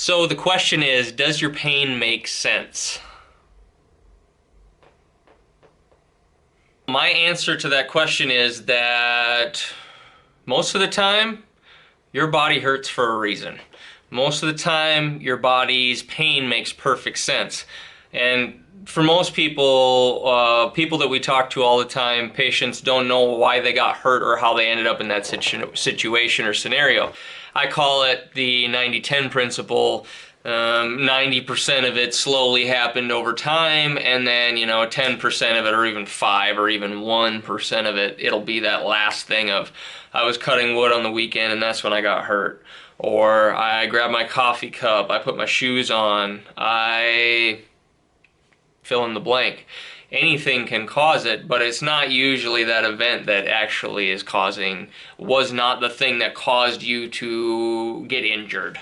So the question is, does your pain make sense? My answer to that question is that most of the time, your body hurts for a reason. Most of the time, your body's pain makes perfect sense. And for most people, people that we talk to all the time, patients don't know why they got hurt or how they ended up in that situation or scenario. I call it the 90-10 principle. 90% of it slowly happened over time, and then 10% of it, or even 5 or even 1% of it, it'll be that last thing of I was cutting wood on the weekend and that's when I got hurt. Or I grabbed my coffee cup, I put my shoes on, I fill in the blank. Anything can cause it, but it's not usually that event that actually is was not the thing that caused you to get injured.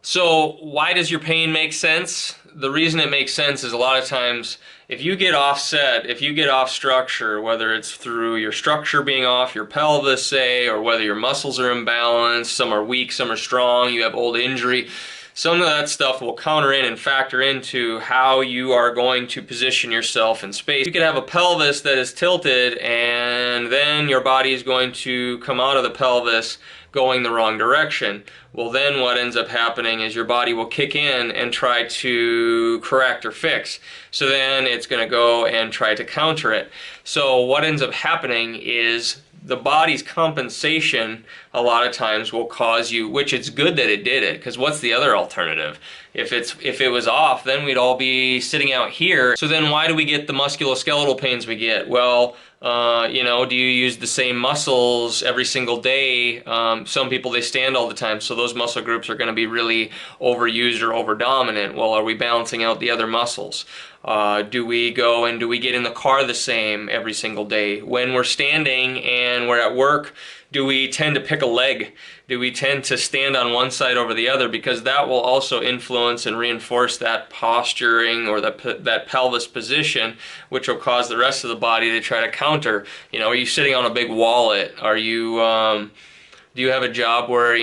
So why does your pain make sense? The reason it makes sense is a lot of times if you get offset, if you get off structure, whether it's through your structure being off, your pelvis say, or whether your muscles are imbalanced, some are weak, some are strong, you have old injury, some of that stuff will counter in and factor into how you are going to position yourself in space. You could have a pelvis that is tilted and then your body is going to come out of the pelvis going the wrong direction. Well, then what ends up happening is your body will kick in and try to correct or fix. So then it's going to go and try to counter it. So what ends up happening is the body's compensation a lot of times will cause you, which it's good that it did it, because what's the other alternative? If it was off, then we'd all be sitting out here. So then why do we get the musculoskeletal pains we get? Well, do you use the same muscles every single day? Some people, they stand all the time, so those muscle groups are going to be really overused or over-dominant. Well, are we balancing out the other muscles? Do we get in the car the same every single day? When we're standing and we're at work, do we tend to pick a leg? Do we tend to stand on one side over the other? Because that will also influence and reinforce that posturing or that pelvis position, which will cause the rest of the body to try to counter. Are you sitting on a big wallet? Are you do you have a job where,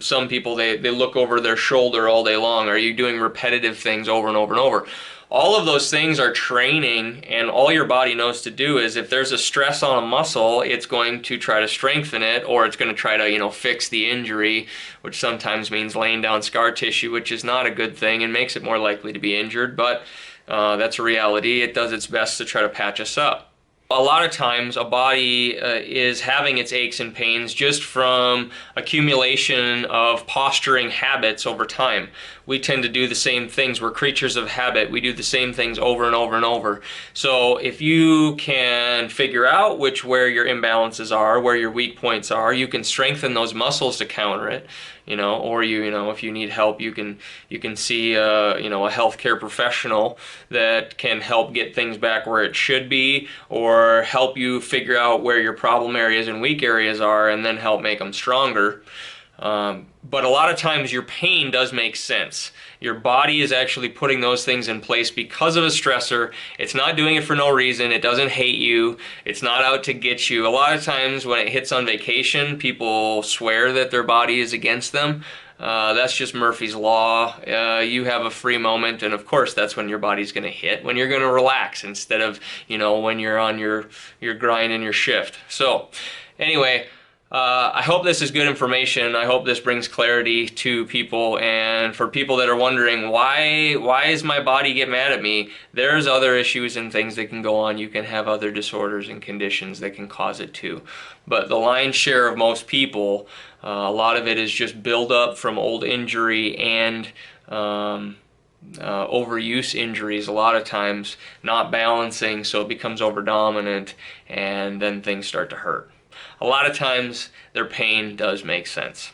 some people, they look over their shoulder all day long? Are you doing repetitive things over and over and over? All of those things are training, and all your body knows to do is if there's a stress on a muscle, it's going to try to strengthen it, or it's going to try to, fix the injury, which sometimes means laying down scar tissue, which is not a good thing and makes it more likely to be injured, but that's a reality. It does its best to try to patch us up. A lot of times a body is having its aches and pains just from accumulation of posturing habits over time. We tend to do the same things. We're creatures of habit. We do the same things over and over and over. So if you can figure out where your imbalances are, where your weak points are, you can strengthen those muscles to counter it. Or if you need help, you can see a healthcare professional that can help get things back where it should be, or help you figure out where your problem areas and weak areas are, and then help make them stronger. But a lot of times your pain does make sense. Your body is actually putting those things in place because of a stressor. It's not doing it for no reason. It doesn't hate you. It's not out to get you. A lot of times when it hits on vacation, people swear that their body is against them. That's just Murphy's Law. You have a free moment, and of course that's when your body's going to hit, when you're going to relax instead of, when you're on your grind and your shift. So anyway, I hope this is good information. I hope this brings clarity to people, and for people that are wondering why is my body get mad at me, there's other issues and things that can go on. You can have other disorders and conditions that can cause it too. But the lion's share of most people, a lot of it is just buildup from old injury and overuse injuries, a lot of times not balancing, so it becomes overdominant, and then things start to hurt. A lot of times their pain does make sense.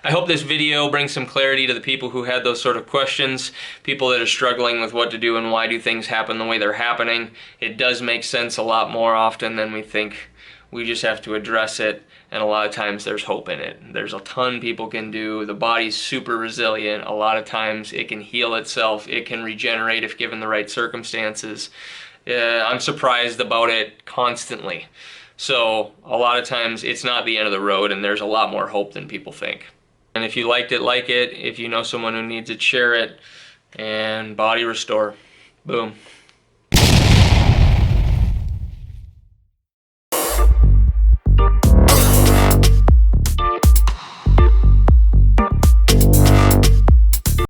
I hope this video brings some clarity to the people who had those sort of questions, people that are struggling with what to do and why do things happen the way they're happening. It does make sense a lot more often than we think. We just have to address it, and a lot of times there's hope in it. There's a ton people can do. The body's super resilient. A lot of times it can heal itself. It can regenerate if given the right circumstances. I'm surprised about it constantly. So a lot of times it's not the end of the road, and there's a lot more hope than people think. And if you liked it, like it. If you know someone who needs it, share it. And Body Restore. Boom.